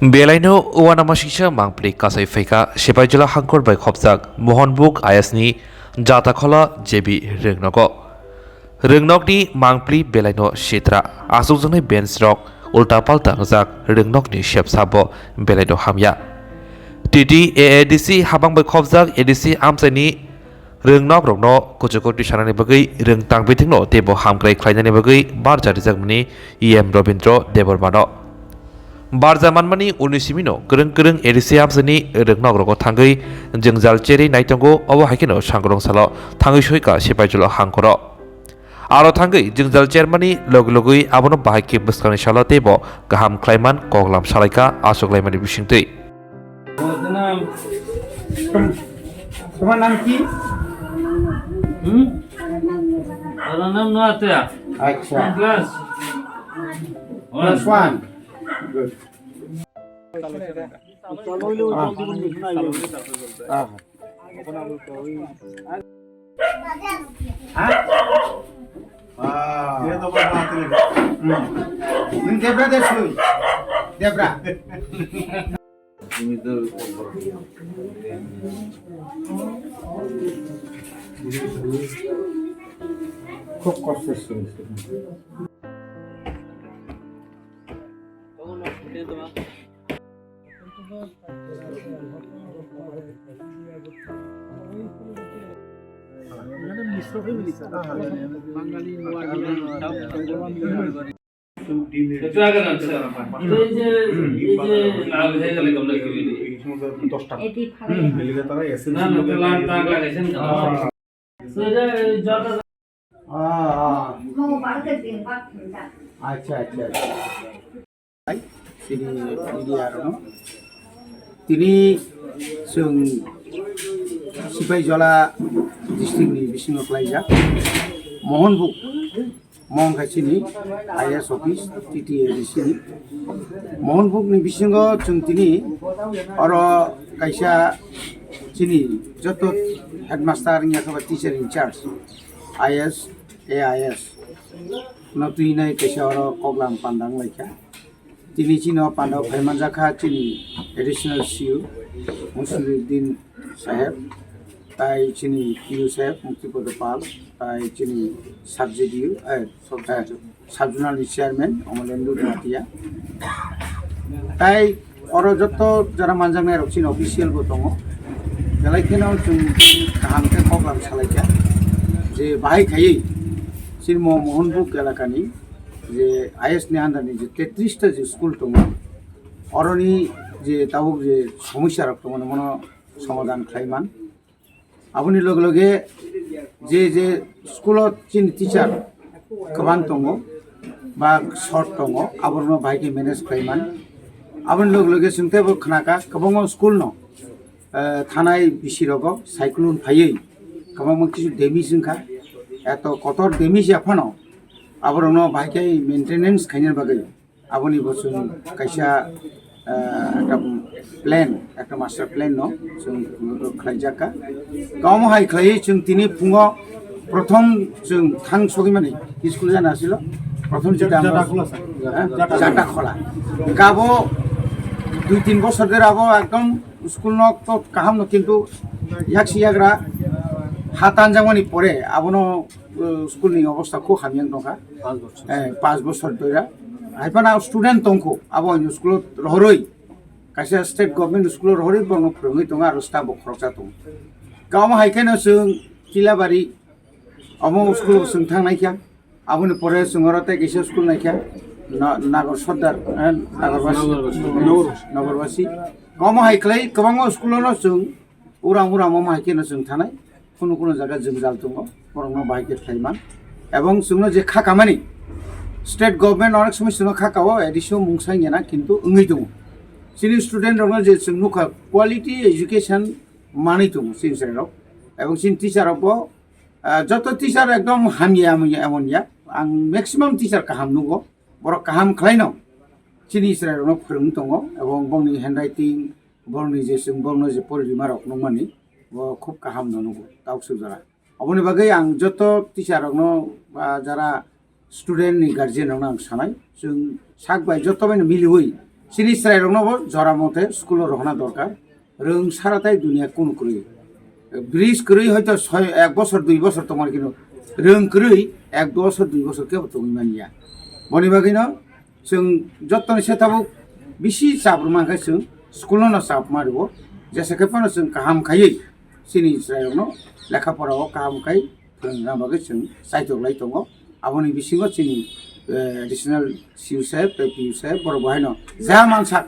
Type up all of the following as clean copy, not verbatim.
बेलायनो औवानामासिसा मांप्रि कासाई फैका सिपाइजला हांखर bye खबजाक महनबुक आयासनि जाताखला जेबि रwngnokni मांप्रि बेलायनो सित्रा आसुकजोंनि बेंचरक उल्टा पाल्टा जाक रwngnokni शेपसाबो बेलायनो हामया TT एएडीसी हाबां bye खबजाक ADC आमचाइनि रwngnok रokno कुचुकुटि सानानि bagै रोंतां बिथिंनो देबो हामग्राय ख्लायनानि bagै बारजारि जागमनि ईएम रवीन्द्र देबरमानो बारजामानमानि उनिसिमिनो गोरों एडीसी आमचाइनि रwngnok रoko थांगै जोंजाल चेरि नाइतंगो अबो हाइकेनो सांग्रं सालो थांगै सयका सिपाइजुल हांखरो आरो थांगै जोंजाल चेरमानि लगै आबोनो बाहायके बस्कानि सालो देबो गाहाम ख्लायमान कगलाम सालायका आसुगलायमानि बिसिंतै তোমার নাম কি? আমার নাম নোয়াতিয়া। আচ্ছা। Class Plus 1. Good. Debra দেখছুই Debra তুমি তো খুব কষ্ট হচ্ছে আচ্ছা আচ্ছা তিনি जों सिपाइजला डिस्ट्रिक्टनि बिसिङाव लायजा महनबुक महनखायसिनि आइएस अफिस टीटीएडीसीनि महनबुकनि बिसिङाव जों दिनै आरो कायसा चिनि जत हेडमास्टार याखबा टीचर इनचार्ज आइएस एआइएस नतुइनाय कायसा आरो कगलाम पान्दां लायखा তিনি চিনো পান্ডব ভাইমানজাখা চিনি এডিশনাল সিইউ মুসলিউদ্দিন সাহেব তাই চিনি পিউ সাহেব মুক্তিপদ পাল তাই চিনি সাবজেডিউ সাবজোনাল চেয়ারম্যান অমলেন্দু ধুমাতিয়া তাই আরো যত যারা মানজাंनाय রকচিন অফিসিয়ালबो दङ बेलायखेनाव जों गाहामखे कगलाम सालायखा जे बाहायखायै सिनम महनबुक एलाकानि जे आइएस नि आन्दारनि जे 33टा जे स्कुल दङ अरनि जे ताबो जे समस्या रक दङ मन समाधान खालायमान आबुनि लगे जे स्कुलाव चिन टीचार गोबां दङ बा सर्ट दङ आबरनो बाहायके मेनेज खालायमान आबुनि लगे जोंथेबो खोनाका गोबां स्कुल न थानाय बिसिरग साइक्लोन फायै गोबां किछु डेमेज जोंखा एत कतर डेमेज जाफानो आबरनो बाहायके मेंटेनेंस खायनार बागै आबनि बसुन कायसा একটা প্ল্যান একটা মাস্টার প্ল্যান ন जों खायजाका गावम हाय खायै जों दिनै फुङाव प्रथम जों थां सगैमानि स्कुल जाना आसिल प्रथम जेटा जाटा खला गाबो 2-3 বছর ধরে আবো একদম স্কুল ন তো কাহাম ন কিন্তু ইয়াগরা হাত আনজামানি পরে আবনো स्कुलनि अवस्था खौ हामियां दंखा 5 বছর ধরে हायफाना स्टुडेंट दंखौ आबो स्कुल रहरै कायसा स्टेट गभर्नमेंट स्कुल रहरै बंग फोरोङै दं आरो स्टाफ खरसा दं गाव हायखानो जों किलाबारि अमो स्कुल जों थांनायखा आबोनि परे जोंरते कैसा स्कुल नायखा नागर सरदार नगरबासी गाव हायख्लै गोबां स्कुलावनो जों उरां हायखानो जों थानाय কোনো জায়গা जोंजाल दङ बरंनो बाहायके थायमान এবং जोंनो जे खाकामानि स्टेट गभर्नमेंट अनेक समय जोंनो खाकाओ एडिसो मुंसायना किन्तु ओङै दङ सिनि स्टुडेंट रनो जे जों नुखा क्वालिटी एजुकेशन मानि दङ सिन सेराव এবং सिन टीचारावबो যত टीचार एकदम हामिया एमनिया आं मैक्सिमाम टीचार काहाम नुगो बर काहाम खालायनो सिनि सेरावनो फोरों दङ এবং बंनि हेन्डराइटिं बंनि जे जों बंनो जे परिमारक नमानि খুব কাহাম ননগো তাওসু যারা অবনি বাগै आं যত টিচারनो বা যারা স্টুডেন্ট नि गार्जियन आं सानाय जों सागबाय जतबायनो मिलिवै Sini serai rong nobo jora mote school rohna dorkar rong saratai dunia kun krui bridge krui hoyto 1 বছর 2 বছর তোমার কিনো rong krui 1 বছর 2 বছর ke তুমি মানিয়া বনি বাগিনো जों जत्तनि सेताबो बिसि साब्रमाखै जों स्कुलावनो साब मारिबो जेसेखेफानो जों गाहाम खायै सिनि स्रायनो लेखा फरायाव गाहाम खाय फोरोंना बागै जों सायथ'लाय दङ आबोनि बिसिङाव जोंनि एडिशनेल सिउ साहेब पिउ साहेब बर' बाहायनो जा मानसा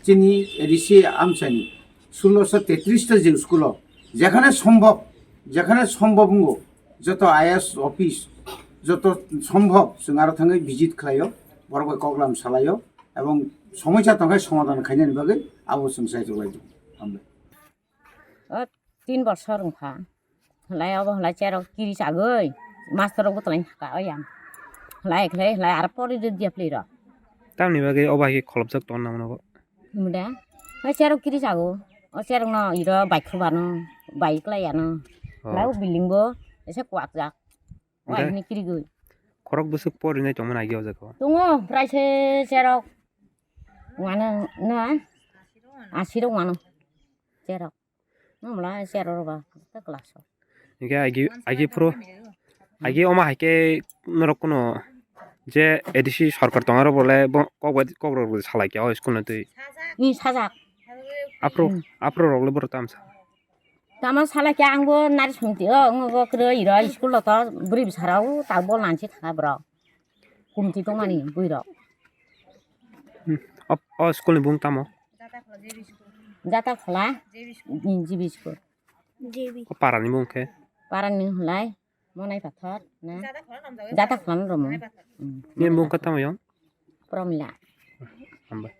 जोंनि एडिसि आमचाइनि 1633 টা जों स्कुलाव যেখানে সম্ভব नंगौ যত आइएस अफिस যত সম্ভব जों आरो थाङै ভিজিট खालायो बर'खौ कग्लाम सालायो এবং সমস্যা থাকায় সমাধান খাইনাनि बागै आबो जों सायथ'लाय दं हामबाय 3 বছর ओंखा हलाय अब हलाय चेराव किरि सागै मास्टराव गतलाय थाखाय आं हलाय आरो परि दिया प्लेर तामनि बागै अबाहि खलबजक तन नामनो मुदा हलाय चेराव किरि सागो अ चेराव न इरो बाइकखौबानो बाइक लायानो हलाय बिल्डिंबो एसे क्वाकजाक वाइनि किरि गै खरक बुसुक परिनाय तमन आगियाव जाखो दङ प्रायसे चेराव मानो ना आसिराव मानो चेराव नमला चेराव रबा क्लास इके आगि प्रो आगि अमा हाके नरक कोनो जे एडिसि सरकार तंगारो बोले कब्र सालाय क्या स्कुल न तै नि साजाक आप्रो रगले बर तामसा तामा सालाय क्या आंबो नारि संति ओ क्रो इरा स्कुल त बुरि बिसाराव ताबो लानसि थाङा ब्र कुमति दमानि बुइराव अ स्कुल नि बुं तामो जाता खला जिबि स्कुल पारानि बुंखे पारानि हलाय मनाय पाथर ना जाता खला रमो नि बुंखा तामयो प्रमिला हामबाय